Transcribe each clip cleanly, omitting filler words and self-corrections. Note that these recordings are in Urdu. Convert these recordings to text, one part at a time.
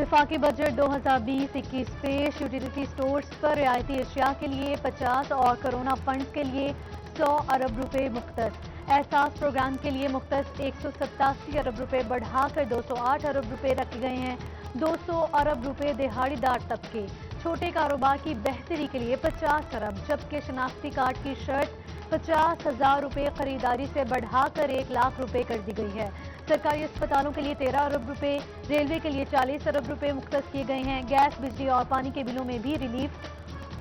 وفاقی بجٹ 2020-21 پیش یوٹیلیٹی سٹورز پر رعایتی اشیاء کے لیے 50 اور کرونا فنڈز کے لیے 100 ارب روپے مختص۔ احساس پروگرام کے لیے مختص 187 ارب روپے بڑھا کر 208 ارب روپے رکھے گئے ہیں۔ 200 ارب روپے دہاڑی دار طبقے، چھوٹے کاروبار کی بہتری کے لیے 50 ارب، جبکہ شناختی کارڈ کی شرط 50,000 روپے خریداری سے بڑھا کر 1 لاکھ روپے کر دی گئی ہے۔ سرکاری اسپتالوں کے لیے 13 ارب روپے، ریلوے کے لیے 40 ارب روپے مختص کیے گئے ہیں۔ گیس، بجلی اور پانی کے بلوں میں بھی ریلیف۔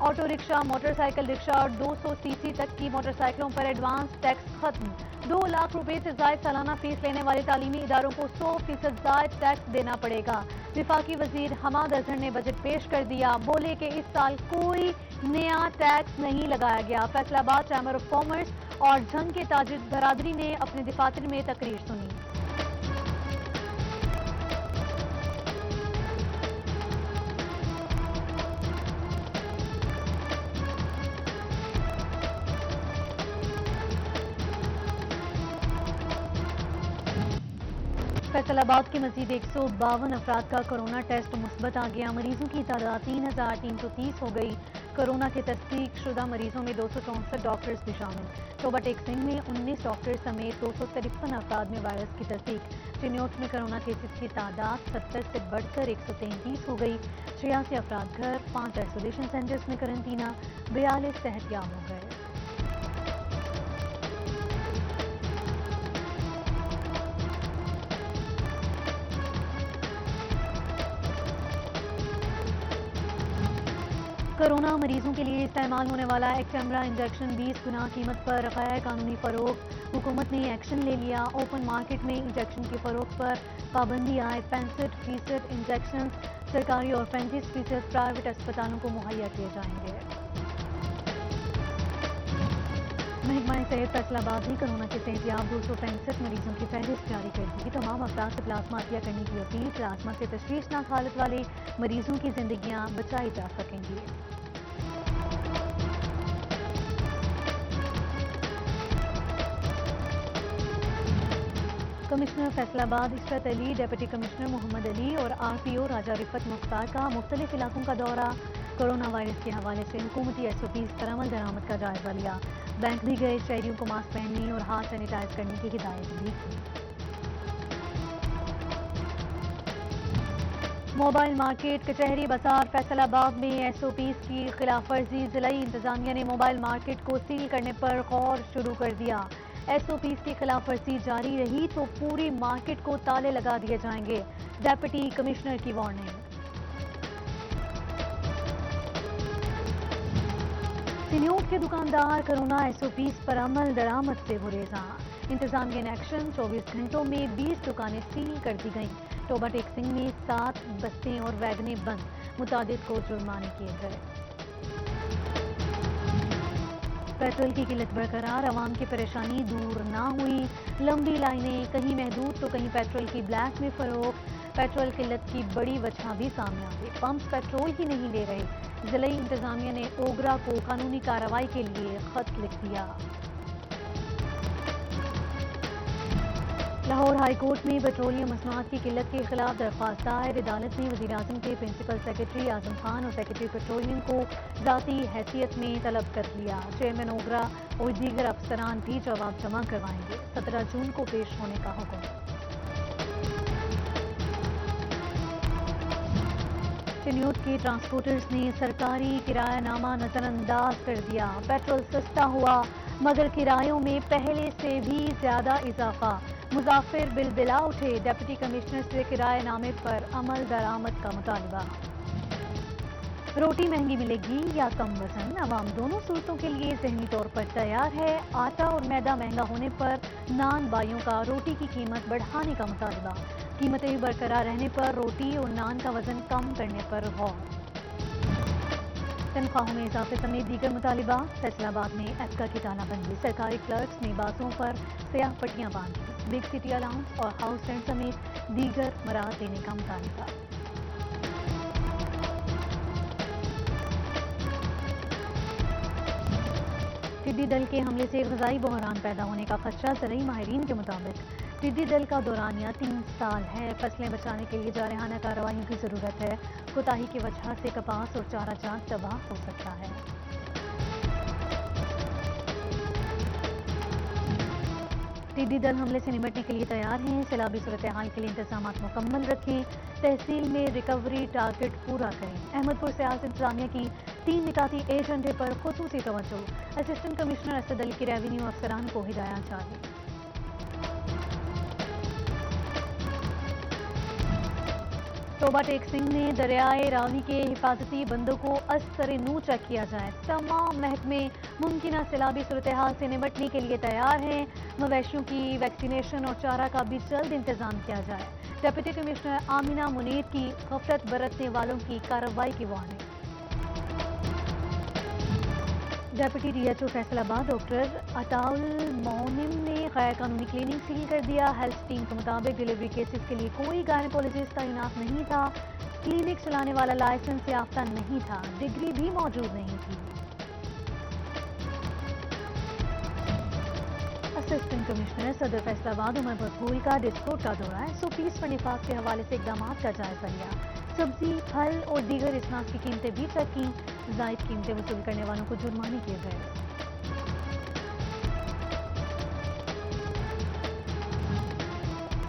آٹو رکشہ، موٹر سائیکل رکشہ اور 200 سی سی تک کی موٹر سائیکلوں پر ایڈوانس ٹیکس ختم۔ 2 لاکھ روپے سے زائد سالانہ فیس لینے والے تعلیمی اداروں کو 100% زائد ٹیکس دینا پڑے گا۔ وفاقی وزیر حماد اظہر نے بجٹ پیش کر دیا، بولے کہ اس سال کوئی نیا ٹیکس نہیں لگایا گیا۔ فیصل آباد چیمبر آف کامرس اور جھنگ کے تاجر برادری نے اپنے دفاتر میں تقریر سنی۔ فیصل آباد کے مزید 152 افراد کا کرونا ٹیسٹ مثبت آ گیا۔ مریضوں کی تعداد 3,330 ہو گئی۔ کرونا کے تصدیق شدہ مریضوں میں 264 ڈاکٹرز بھی شامل۔ ٹوبہ ٹیک سنگھ میں 19 ڈاکٹرز سمیت 253 افراد میں وائرس کی تصدیق۔ چنیوٹ میں کرونا کیسز کی تعداد 70 سے بڑھ کر 133 ہو گئی۔ 86 افراد گھر، 5 آئسولیشن سینٹرز میں قرنطینہ، 42 صحت یاب ہو گئے۔ کرونا مریضوں کے لیے استعمال ہونے والا ایکٹیمرا انجیکشن 20 گنا قیمت پر غیر قانونی فروخت، حکومت نے ایکشن لے لیا۔ اوپن مارکیٹ میں انجیکشن کی فروخت پر پابندی عائد۔ 65% انجیکشن سرکاری اور 35% پرائیویٹ اسپتالوں کو مہیا کیے جائیں گے۔ محکمہ صحت فیصل آباد نے کرونا کے صحت یاب 265 مریضوں کی فہرست جاری کر دی۔ تمام افراد سے پلازمہ عطیہ کرنے کی اپیل۔ پلازمہ سے تشویشناک حالت والے مریضوں کی زندگیاں بچائی جا سکیں گی۔ کمشنر فیصل آباد عشرت علی، ڈپٹی کمشنر محمد علی اور آر پی او راجہ رفت مختار کا مختلف علاقوں کا دورہ۔ کرونا وائرس کے حوالے سے حکومتی SOPs پر عمل درآمد کا جائزہ لیا۔ بینک بھی گئے، شہریوں کو ماسک پہننے اور ہاتھ سینیٹائز کرنے کی ہدایت بھی کی۔ موبائل مارکیٹ، کچہری بازار فیصل آباد میں SOPs کی خلاف ورزی، ضلعی انتظامیہ نے موبائل مارکیٹ کو سیل کرنے پر غور شروع کر دیا۔ SOPs کی خلاف ورزی جاری رہی تو پوری مارکیٹ کو تالے لگا دیے جائیں گے، ڈپٹی کمشنر کی وارننگ۔ سنیوٹ کے دکاندار کرونا SOPs پر عمل درآمد سے گریزاں۔ انتظامیہ نے ایکشن، 24 گھنٹوں میں 20 دکانیں سیل کر دی گئیں۔ ٹوبہ ٹیک سنگھ میں 7 بسیں اور ویگنیں بند، متعدد کو جرمانے کیے گئے۔ پیٹرول کی قلت برقرار، عوام کی پریشانی دور نہ ہوئی۔ لمبی لائنیں، کہیں محدود تو کہیں پیٹرول کی بلیک میں فروخت۔ پیٹرول قلت کی بڑی وجہ بھی سامنے آ گئی، پمپس پیٹرول ہی نہیں دے رہے۔ ضلعی انتظامیہ نے اوگرا کو قانونی کارروائی کے لیے خط لکھ دیا۔ لاہور ہائی کورٹ میں پیٹرولیم مصنوعات کی قلت کے خلاف درخواست دائر۔ عدالت نے وزیراعظم کے پرنسپل سیکرٹری اعظم خان اور سیکرٹری پیٹرولیم کو ذاتی حیثیت میں طلب کر لیا۔ چیئرمین اوگرا اور دیگر افسران بھی جواب جمع کروائیں گے۔ 17 جون کو پیش ہونے کا حکم۔ چنیوٹ کے ٹرانسپورٹرز نے سرکاری کرایہ نامہ نظر انداز کر دیا۔ پیٹرول سستا ہوا مگر کرایوں میں پہلے سے بھی زیادہ اضافہ، مسافر بل بلا اٹھے۔ ڈپٹی کمشنر سے کرایہ نامے پر عمل درآمد کا مطالبہ۔ روٹی مہنگی ملے گی یا کم وزن، عوام دونوں صورتوں کے لیے ذہنی طور پر تیار ہے۔ آٹا اور میدا مہنگا ہونے پر نان بائیوں کا روٹی کی قیمت بڑھانے کا مطالبہ۔ قیمتیں برقرار رہنے پر روٹی اور نان کا وزن کم کرنے پر غور۔ تنخواہوں میں اضافے سمیت دیگر مطالبات۔ فیصل آباد میں ایپکا کی تالہ بندی، سرکاری کلرکس نے بازوں پر سیاہ پٹیاں باندھی۔ بگ سٹی الاؤنس اور ہاؤس رینٹ سمیت دیگر مراعات دینے کا مطالبہ۔ ٹڈی دل کے حملے سے غذائی بحران پیدا ہونے کا خدشہ، زرعی ماہرین کے مطابق ٹڈی دل کا دورانیہ 3 سال ہے. فصلیں بچانے کے لیے جارحانہ کارروائیوں کی ضرورت ہے. کوتاہی کی وجہ سے کپاس اور چارہ جات تباہ ہو سکتا ہے. ٹڈی دل حملے سے نمٹنے کے لیے تیار ہیں. سیلابی صورتحال کے لیے انتظامات مکمل رکھیں. تحصیل میں ریکوری ٹارگٹ پورا کریں. احمدپور سیاحت انتظامیہ کی 3 نکاتی ایجنڈے پر خصوصی توجہ. اسسٹنٹ کمشنر اسد علی کی ریونیو افسران کو ہدایات جاری. صوبہ ٹیک سنگھ نے دریائے راوی کے حفاظتی بندوں کو از سر نو چیک کیا جائے. تمام محکمے ممکنہ سیلابی صورتحال سے نمٹنے کے لیے تیار ہیں. مویشیوں کی ویکسینیشن اور چارہ کا بھی جلد انتظام کیا جائے. ڈپٹی کمشنر آمینہ منیر کی غفلت برتنے والوں کی کارروائی کی warning. Deputy D H O Faisalabad doctor عطاء المعلم نے غیر قانونی کلینک سیل کر دیا. ہیلتھ ٹیم کے مطابق ڈیلیوری کیسز کے لیے کوئی گائنیکولوجسٹ تعینات نہیں تھا. کلینک چلانے والا لائسنس یافتہ نہیں تھا. ڈگری بھی موجود نہیں تھی. اسسٹنٹ کمشنر صدر فیصل آباد عمر مقبول کا ڈسکوٹ کا دورہ. 100 فیصد نفاذ کے حوالے سے اقدامات کا جائزہ لیا. سبزی، پھل اور دیگر اصناف کی قیمتیں بھی چیک کیں. زائد قیمتیں وصول کرنے والوں کو جرمانے کیے گئے.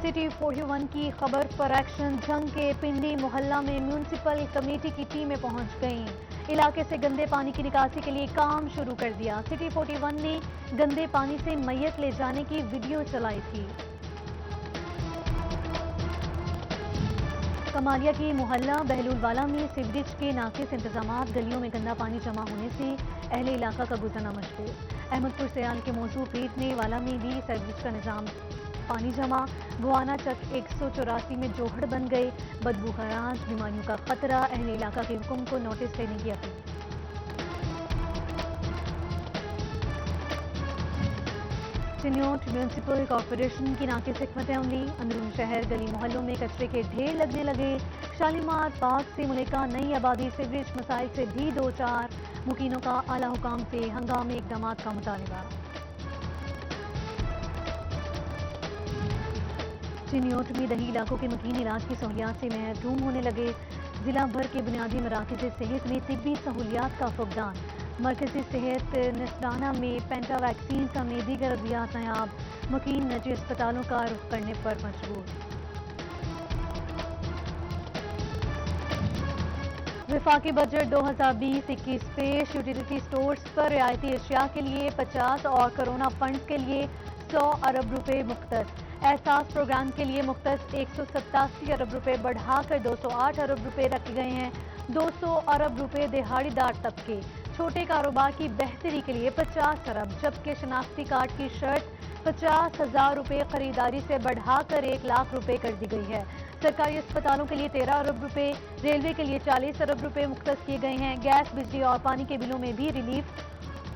سٹی 41 کی خبر پر ایکشن. جنگ کے پنڈی محلہ میں میونسپل کمیٹی کی ٹیمیں پہنچ گئیں. علاقے سے گندے پانی کی نکاسی کے لیے کام شروع کر دیا. سٹی 41 نے گندے پانی سے میت لے جانے کی ویڈیو چلائی تھی. کمالیہ کی محلہ بہلول والا میں سیوریج کے ناقص انتظامات. گلیوں میں گندا پانی جمع ہونے سے اہل علاقہ کا گزرنا مشکل. احمدپور سیال کے موضوع پیٹنے والا میں بھی سیوریج کا نظام پانی جمع. گوانا چک 184 میں جوہڑ بن گئے. بدبو خراش، بیماریوں کا خطرہ. اہل علاقہ کے حکم کو نوٹس لینے کی اپیل. سنیوٹ میونسپل کارپوریشن کی ناقص حکمت عملی. اندرون شہر گلی محلوں میں کچرے کے ڈھیر لگنے لگے. شالیمار پارک سے ملکہ نئی آبادی سیوریج مسائل سے بھی دو چار. مکینوں کا اعلی حکام سے ہنگامی اقدامات کا مطالبہ. سنیوٹ میں دیہی علاقوں کے مکین علاج کی سہولیات سے محروم ہونے لگے. ضلع بھر کے بنیادی مراکز صحت میں طبی سہولیات کا فقدان. مرکزی صحت نسڈانہ میں پینٹا ویکسین سمیت دیگر ادویات نایاب. مکین نجی اسپتالوں کا رخ کرنے پر مجبور. وفاقی بجٹ 2020-21 پیش. یوٹیلیٹی سٹورز پر رعایتی اشیاء کے لیے 50 اور کرونا فنڈز کے لیے 100 ارب روپے مختص. احساس پروگرام کے لیے مختص 187 ارب روپے بڑھا کر 208 ارب روپے رکھے گئے ہیں. 200 ارب روپے دہاڑی دار طبقے. چھوٹے کاروبار کی بہتری کے لیے 50 ارب. جبکہ شناختی کارڈ کی شرط 50,000 روپے خریداری سے بڑھا کر 1 لاکھ روپے کر دی گئی ہے. سرکاری اسپتالوں کے لیے 13 ارب روپے. ریلوے کے لیے 40 ارب روپے مختص کیے گئے ہیں. گیس، بجلی اور پانی کے بلوں میں بھی ریلیف.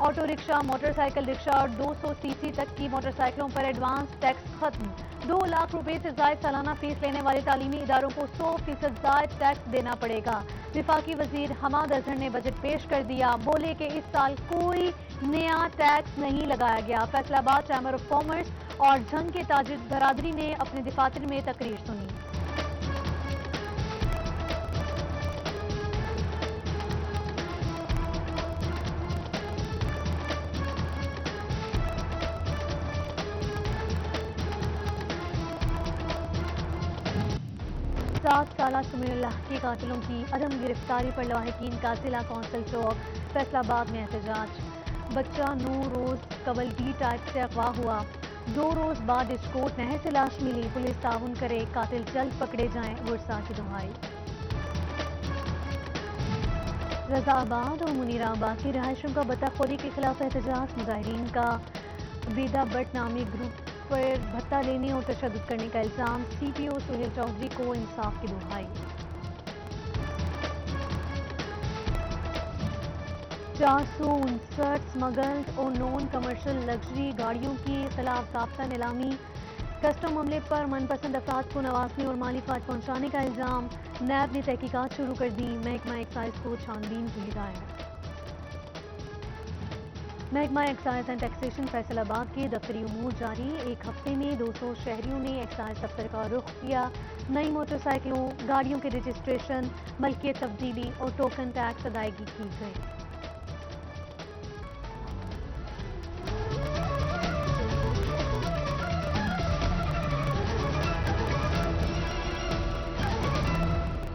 آٹو رکشہ، موٹر سائیکل رکشہ اور 200 سی سی تک کی موٹر سائیکلوں پر ایڈوانس ٹیکس ختم. 2 لاکھ روپے سے زائد سالانہ فیس لینے والے تعلیمی اداروں کو 100% زائد ٹیکس دینا پڑے گا. وفاقی وزیر حماد اظہر نے بجٹ پیش کر دیا. بولے کہ اس سال کوئی نیا ٹیکس نہیں لگایا گیا. فیصل آباد چیمبر آف کامرس اور جھنگ کے تاجر برادری نے اپنے دفاتر میں تقریر سنی. سات سالہ سمیر اللہ کے قاتلوں کی عدم گرفتاری پر لواحقین کا ضلع کونسل چوک فیصل آباد میں احتجاج. بچہ 9 روز قبل بی ٹائپ سے اغوا ہوا. 2 روز بعد ڈسکوٹ نہر سے لاش ملی. پولیس تعاون کرے، قاتل جلد پکڑے جائیں. ورثاء کی دہائی. رضا آباد اور منیر آباد کی رہائشوں کا بطخ خوری کے خلاف احتجاج. مظاہرین کا بیدا بٹ نامی گروپ پر بھتہ لینے اور تشدد کرنے کا الزام. سی پی او سہیل چودھری کو انصاف کی دہائی. 459 سمگلڈ اور نان کمرشل لگژری گاڑیوں کی خلاف ضابطہ نیلامی. کسٹم عملے پر من پسند افراد کو نوازنے اور مالی فائدہ پہنچانے کا الزام. نیب نے تحقیقات شروع کر دی. محکمہ ایکسائز کو چھان بین کی ہدایت. محکمہ ایکسائز اینڈ ٹیکسیشن فیصل آباد کے دفتری امور جاری، ایک ہفتے میں 200 شہریوں نے ایکسائز دفتر کا رخ کیا۔ نئی موٹر سائیکلوں، گاڑیوں کے رجسٹریشن، ملکیت تبدیلی اور ٹوکن ٹیکس ادائیگی کی گئی۔